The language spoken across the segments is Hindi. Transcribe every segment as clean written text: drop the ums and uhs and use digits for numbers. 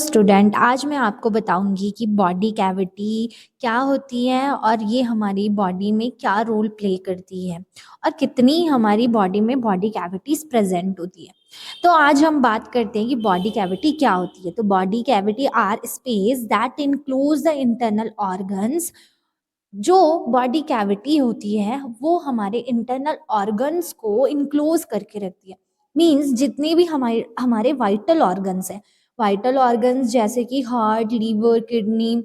स्टूडेंट, आज मैं आपको बताऊंगी कि बॉडी कैविटी क्या होती है और ये हमारी बॉडी में क्या रोल प्ले करती है और कितनी हमारी बॉडी में बॉडी कैविटीज प्रेजेंट होती है। तो आज हम बात करते हैं कि बॉडी कैविटी क्या होती है। तो body cavity are space that includes the internal organs. जो बॉडी कैविटी होती है वो हमारे इंटरनल ऑर्गन्स को इनक्लोज करके रखती है। मीन्स जितने भी हमारे हमारे वाइटल ऑर्गन्स हैं, वाइटल ऑर्गन्स जैसे कि हार्ट, लीवर, किडनी,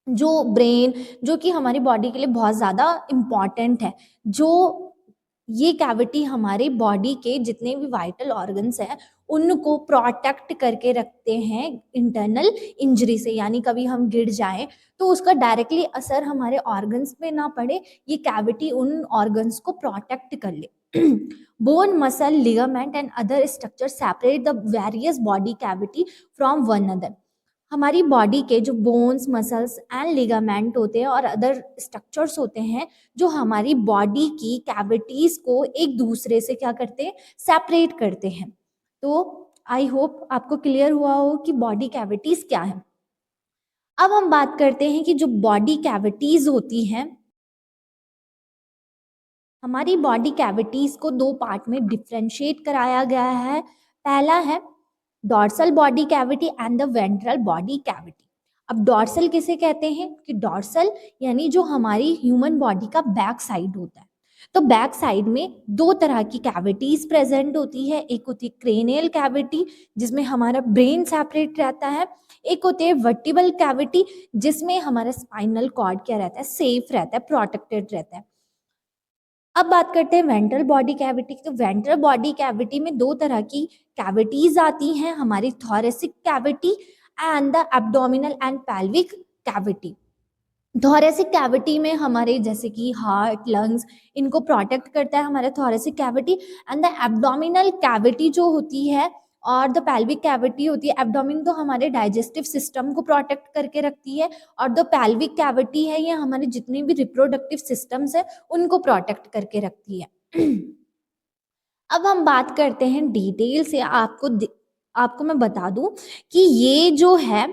जो ब्रेन, जो कि हमारी बॉडी के लिए बहुत ज़्यादा इम्पॉर्टेंट है, जो ये कैविटी हमारे बॉडी के जितने भी वाइटल ऑर्गन्स हैं उनको प्रोटेक्ट करके रखते हैं इंटरनल इंजरी से। यानी कभी हम गिर जाएं तो उसका डायरेक्टली असर हमारे ऑर्गन्स पे ना पड़े, ये कैविटी उन ऑर्गन्स को प्रोटेक्ट कर ले। Bone, muscle, ligament and other structure separate the various body cavity from one other. हमारी बॉडी के जो बोन्स, मसल्स एंड लिगामेंट होते हैं और अदर स्ट्रक्चर्स होते हैं जो हमारी बॉडी की कैविटीज को एक दूसरे से क्या करते हैं, सेपरेट करते हैं। तो आई होप आपको क्लियर हुआ हो कि बॉडी कैविटीज क्या है। अब हम बात करते हैं कि जो बॉडी कैविटीज होती हैं, हमारी बॉडी कैविटीज को दो पार्ट में डिफ्रेंशिएट कराया गया है। पहला है dorsal body cavity and the ventral body cavity. अब डॉर्सल किसे कहते हैं कि डॉर्सल यानी जो हमारी ह्यूमन बॉडी का बैक साइड होता है। तो बैक साइड में दो तरह की कैविटीज प्रेजेंट होती है। एक होती है क्रेनियल कैविटी जिसमें हमारा ब्रेन सेपरेट रहता है, एक होती है वर्टिबल कैविटी जिसमें हमारा स्पाइनल कॉर्ड क्या रहता है, सेफ रहता है, प्रोटेक्टेड रहता है। अब बात करते हैं वेंट्रल बॉडी कैविटी। तो वेंट्रल बॉडी कैविटी में दो तरह की कैविटीज आती हैं, हमारी thoracic cavity and the abdominal and pelvic cavity. Thoracic cavity में हमारे जैसे कि हार्ट, लंग्स, इनको प्रोटेक्ट करता है हमारा thoracic cavity. And the abdominal cavity जो होती है और द पेल्विक कैविटी होती है, एब्डोमिन तो हमारे डाइजेस्टिव सिस्टम को प्रोटेक्ट करके रखती है और द पेल्विक कैविटी है ये हमारे जितने भी रिप्रोडक्टिव सिस्टम्स है उनको प्रोटेक्ट करके रखती है। अब हम बात करते हैं डिटेल से। आपको मैं बता दूं कि ये जो है,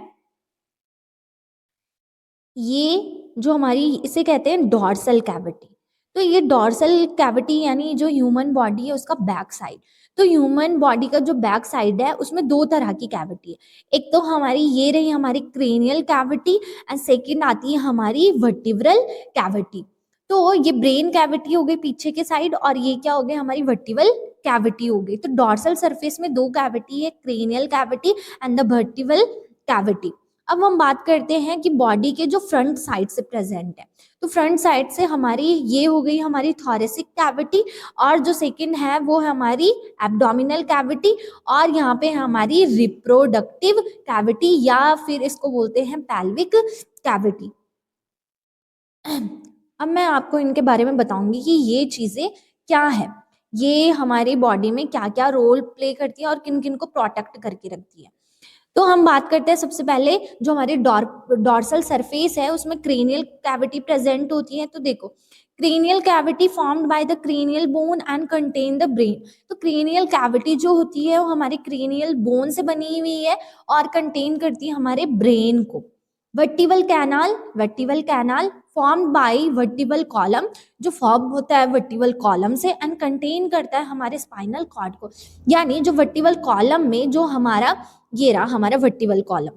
ये जो हमारी इसे कहते हैं डॉर्सल कैविटी। तो ये डॉर्सल कैविटी यानी जो ह्यूमन बॉडी है उसका बैक साइड। तो ह्यूमन बॉडी का जो बैक साइड है उसमें दो तरह की कैविटी है। एक तो हमारी ये रही हमारी क्रेनियल कैविटी एंड सेकंड आती है हमारी वर्टिब्रल कैविटी। तो ये ब्रेन कैविटी हो गई पीछे के साइड और ये क्या हो गई हमारी वर्टिबल कैविटी हो गई। तो डॉर्सल सरफेस में दो कैविटी है, cranial cavity and the vertebral cavity. अब हम बात करते हैं कि बॉडी के जो फ्रंट साइड से प्रेजेंट है। तो फ्रंट साइड से हमारी ये हो गई हमारी थोरेसिक कैविटी और जो सेकंड है वो है हमारी एब्डोमिनल कैविटी और यहाँ पे हमारी रिप्रोडक्टिव कैविटी या फिर इसको बोलते हैं पेल्विक कैविटी। अब मैं आपको इनके बारे में बताऊंगी कि ये चीजें क्या है, ये हमारी बॉडी में क्या क्या रोल प्ले करती है और किन किन को प्रोटेक्ट करके रखती है। तो हम बात करते हैं सबसे पहले जो हमारी डॉर्सल सरफेस है उसमें क्रेनियल कैविटी प्रेजेंट होती है। तो देखो cranial cavity formed by the cranial bone and contain the brain. तो क्रेनियल कैविटी जो होती है वो हमारे क्रेनियल बोन से बनी हुई है और कंटेन करती है हमारे ब्रेन को। Vertebral canal formed by vertebral column, जो फॉर्म होता है वर्टिबल कॉलम से एंड कंटेन करता है हमारे स्पाइनल कॉर्ड को। यानी जो वर्टिबल कॉलम में जो हमारा ये रहा हमारा वर्टिबल कॉलम,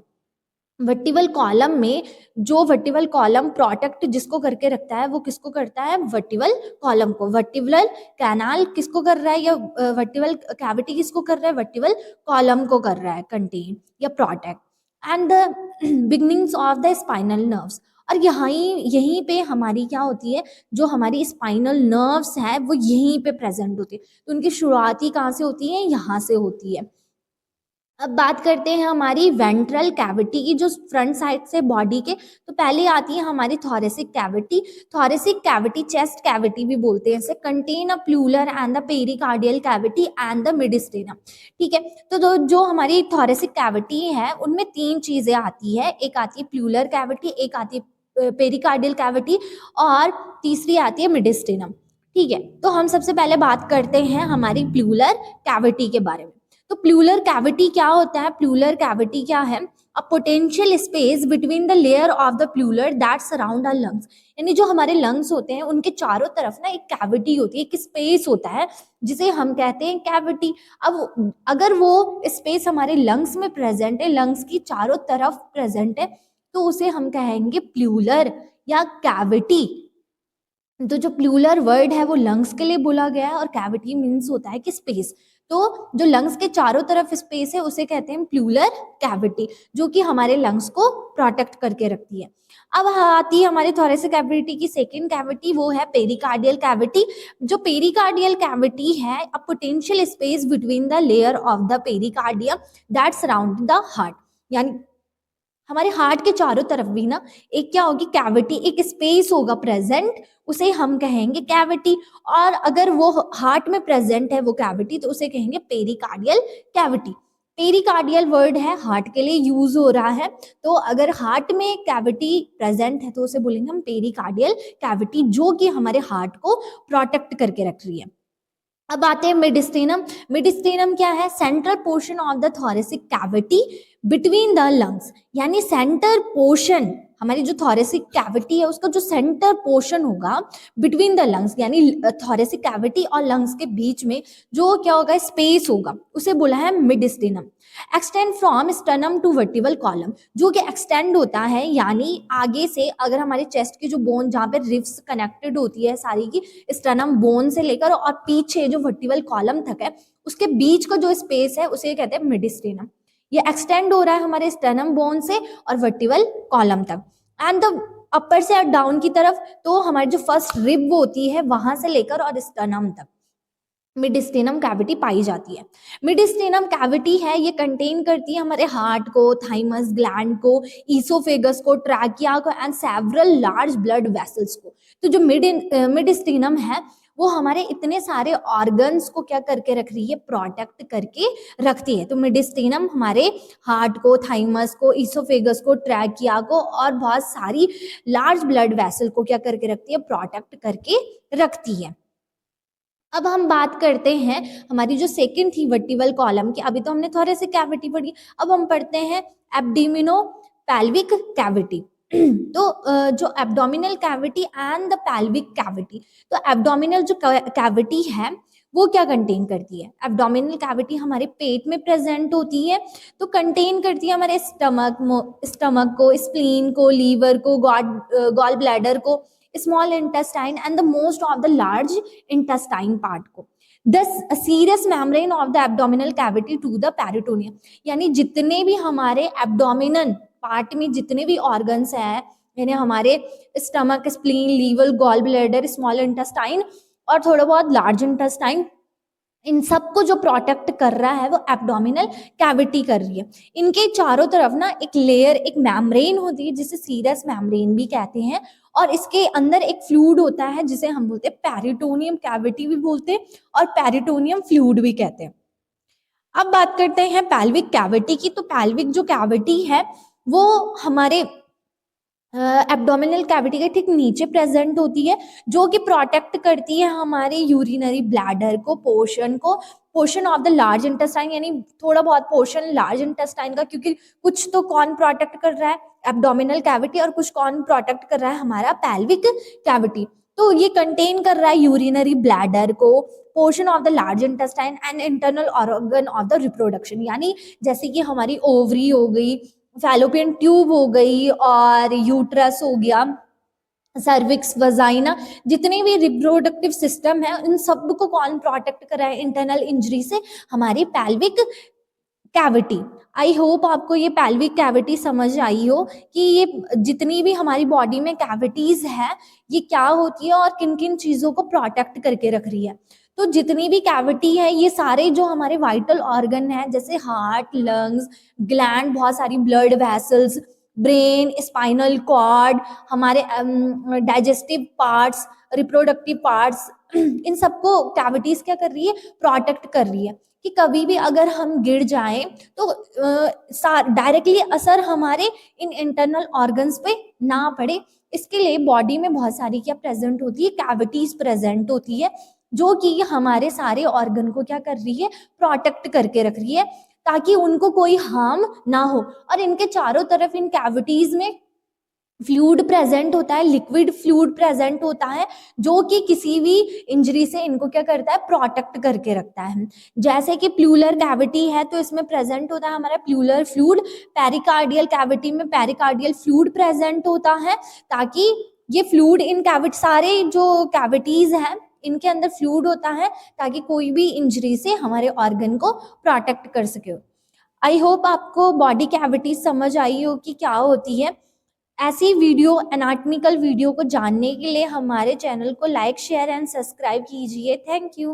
वर्टिबल कॉलम में जो वर्टिबल कॉलम प्रोटेक्ट जिसको करके रखता है वो किसको करता है, वर्टिबल कॉलम को। वर्टिबल कैनाल किसको कर रहा है या वर्टिबल कैविटी किसको कर रहा है, वर्टिबल कॉलम को कर रहा है कंटेन या protect. And the beginnings of the spinal nerves, और यहीं पे हमारी क्या होती है, जो हमारी स्पाइनल नर्व्स है वो यहीं पे प्रेजेंट होती है। तो उनकी शुरुआती कहाँ से होती है, यहाँ से होती है। अब बात करते हैं हमारी वेंट्रल कैविटी की, जो फ्रंट साइड से बॉडी के। तो पहले आती है हमारी thoracic cavity. Thoracic cavity chest cavity भी बोलते हैं इसे, contain a pleural and the pericardial cavity and the mediastinum. ठीक है, तो जो हमारी थोरेसिक कैविटी है उनमें तीन चीजें आती है, एक आती है प्लूलर कैविटी, एक आती है पेरिकार्डियल कैविटी, और तीसरी आती है मिडिस्टिनम। ठीक है, तो हम सबसे पहले बात करते हैं हमारी प्लूरल कैविटी के बारे में। तो प्लूरल कैविटी क्या होता है? प्लूरल कैविटी क्या है? A potential space between the layer of the pleural that surround our lungs, यानी जो हमारे लंग्स होते हैं उनके चारों तरफ ना एक कैविटी होती है, एक स्पेस होता है जिसे हम कहते हैं कैविटी। अब अगर वो स्पेस हमारे लंग्स में प्रेजेंट है, लंग्स की चारों तरफ प्रेजेंट है, तो उसे हम कहेंगे प्लूरल या कैविटी। तो जो प्लूरल वर्ड है वो लंग्स के लिए बोला गया है, और कैविटी मीन्स होता है कि स्पेस। तो जो लंग्स के चारों तरफ स्पेस है उसे कहते हैं प्लूरल कैविटी, जो कि हमारे लंग्स को प्रोटेक्ट करके रखती है। अब आती है हमारी थोरेसिक कैविटी की सेकंड कैविटी, वो है पेरिकार्डियल कैविटी। जो पेरिकार्डियल कैविटी है, a potential space between the layer of the pericardium that surround the heart, यानी हमारे हार्ट के चारों तरफ भी ना एक क्या होगी, कैविटी, एक स्पेस होगा प्रेजेंट, उसे हम कहेंगे कैविटी। और अगर वो हार्ट में प्रेजेंट है वो कैविटी, तो उसे कहेंगे पेरिकार्डियल कैविटी। पेरिकार्डियल वर्ड है, हार्ट के लिए यूज हो रहा है, तो अगर हार्ट में कैविटी प्रेजेंट है तो उसे बोलेंगे हम पेरिकार्डियल कैविटी, जो कि हमारे हार्ट को प्रोटेक्ट करके रख रही है। अब आते हैं मिडिस्टेनम। मिडिस्टेनम क्या है? Central portion of the thoracic cavity between the lungs, यानी सेंटर पोर्शन, हमारी जो थोरेसिक कैविटी है उसका जो सेंटर पोर्शन होगा बिटवीन द लंग्स, यानी थोरेसिक कैविटी और लंग्स के बीच में जो क्या होगा, स्पेस होगा, उसे बोला है mediastinum. Extend from sternum to vertebral column, जो कि एक्सटेंड होता है, यानी आगे से अगर हमारे चेस्ट की जो बोन जहाँ पे रिब्स कनेक्टेड होती है सारी की, स्टर्नम बोन से लेकर और पीछे जो वर्टिबल कॉलम तक है, उसके बीच का जो स्पेस है उसे कहते हैं मिडिस्टेनम। ये एक्सटेंड हो रहा है हमारे स्टर्नम बोन से और वर्टिबल कॉलम तक। एंड द अपर से डाउन की तरफ, तो हमारी जो फर्स्ट रिब होती है वहां से लेकर और स्टर्नम तक मिडिस्टेनम कैविटी पाई जाती है। मिडिस्टेनम कैविटी है, ये कंटेन करती है हमारे हार्ट को, थाइमस ग्लैंड को, ईसोफेगस को, ट्रैकिया को and several large blood vessels को। तो जो मिडिस्टेनम है वो हमारे इतने सारे ऑर्गन्स को क्या करके रख रही है, प्रोटेक्ट करके रखती है। तो मिडिस्टेनम हमारे हार्ट को, थाइमस को, ईसोफेगस को, ट्रैकिया को और बहुत सारी लार्ज ब्लड वेसल को क्या करके रखती है, प्रोटेक्ट करके रखती है। अब हम बात करते हैं हमारी जो सेकंड थी वर्टिबल कॉलम की। अभी तो हमने थोरेसिक कैविटी पढ़ी, अब हम पढ़ते हैं एब्डोमिनो पैल्विक कैविटी। तो जो abdominal cavity and the pelvic cavity, तो एब्डोमिनल जो कैविटी है वो क्या कंटेन करती है? एब्डोमिनल कैविटी हमारे पेट में प्रेजेंट होती है, तो कंटेन करती है हमारे स्टमक को, स्प्लीन को, लीवर को, गॉल ब्लैडर को, small intestine and the most of the large intestine part को। The serous membrane of the abdominal cavity to the peritoneum, यानी जितने भी हमारे एब्डोमिनल पार्ट में जितने भी ऑर्गन्स हैं, यानी हमारे stomach, spleen, liver, gall bladder, small intestine और थोड़ा बहुत लार्ज इंटेस्टाइन, इन सबको जो प्रोटेक्ट कर रहा है वो एब्डोमिनल कैविटी कर रही है। इनके चारों तरफ ना एक लेयर, एक मेम्ब्रेन होती है जिसे सीरस मेम्ब्रेन भी कहते हैं, और इसके अंदर एक फ्लूइड होता है जिसे हम बोलते हैं पेरिटोनियम कैविटी भी बोलते हैं और पेरिटोनियम फ्लूइड भी कहते हैं। अब बात करते हैं पैल्विक कैविटी की। तो पैल्विक जो कैविटी है वो हमारे एब्डोमिनल कैविटी के ठीक नीचे प्रेजेंट होती है, जो कि प्रोटेक्ट करती है हमारे यूरिनरी ब्लैडर को, portion of the large intestine, यानी थोड़ा बहुत पोर्शन लार्ज इंटेस्टाइन का, क्योंकि कुछ तो कौन प्रोटेक्ट कर रहा है, एब्डोमिनल कैविटी, और कुछ कौन प्रोटेक्ट कर रहा है, हमारा पैल्विक कैविटी। तो ये कंटेन कर रहा है यूरिनरी ब्लैडर को, portion of the large intestine and internal organ of the reproduction, यानी जैसे कि हमारी ओवरी हो गई, फैलोपियन ट्यूब हो गई और यूट्रस हो गया, सर्विक्स, वजाइना, जितने भी रिप्रोडक्टिव सिस्टम है उन सब को कौन प्रोटेक्ट कर रहा है इंटरनल इंजरी से, हमारी पैल्विक कैविटी। आई होप आपको ये पैल्विक कैविटी समझ आई हो कि ये जितनी भी हमारी बॉडी में कैविटीज है ये क्या होती है और किन किन चीजों को प्रोटेक्ट करके रख रही है। तो जितनी भी कैविटी है ये सारे जो हमारे वाइटल ऑर्गन है, जैसे हार्ट, लंग्स, ग्लैंड, बहुत सारी blood vessels, brain, spinal cord, हमारे डाइजेस्टिव पार्ट्स, रिप्रोडक्टिव पार्ट्स, इन सबको कैविटीज क्या कर रही है, प्रोटेक्ट कर रही है। कि कभी भी अगर हम गिर जाएं तो डायरेक्टली असर हमारे इन इंटरनल ऑर्गन्स पे ना पड़े। इसके लिए बॉडी में बहुत सारी क्या प्रेजेंट होती है, कैविटीज प्रेजेंट होती है, जो कि हमारे सारे ऑर्गन को क्या कर रही है, प्रोटेक्ट करके रख रही है, ताकि उनको कोई हार्म ना हो। और इनके चारों तरफ इन कैविटीज में फ्लूइड प्रेजेंट होता है, लिक्विड फ्लूइड प्रेजेंट होता है, जो कि किसी भी इंजरी से इनको क्या करता है, प्रोटेक्ट करके रखता है। जैसे कि प्लूलर कैविटी है तो इसमें प्रेजेंट होता है हमारा प्लूलर फ्लूइड, पेरिकार्डियल कैविटी में पेरिकार्डियल फ्लूइड प्रेजेंट होता है, ताकि ये फ्लूइड इन कैविटी, सारे जो कैविटीज हैं इनके अंदर फ्लूइड होता है, ताकि कोई भी इंजरी से हमारे ऑर्गन को प्रोटेक्ट कर सके। आई होप आपको बॉडी कैविटीज समझ आई हो कि क्या होती है। ऐसी वीडियो, एनाटॉमिकल वीडियो को जानने के लिए हमारे चैनल को लाइक, शेयर एंड सब्सक्राइब कीजिए। Thank you.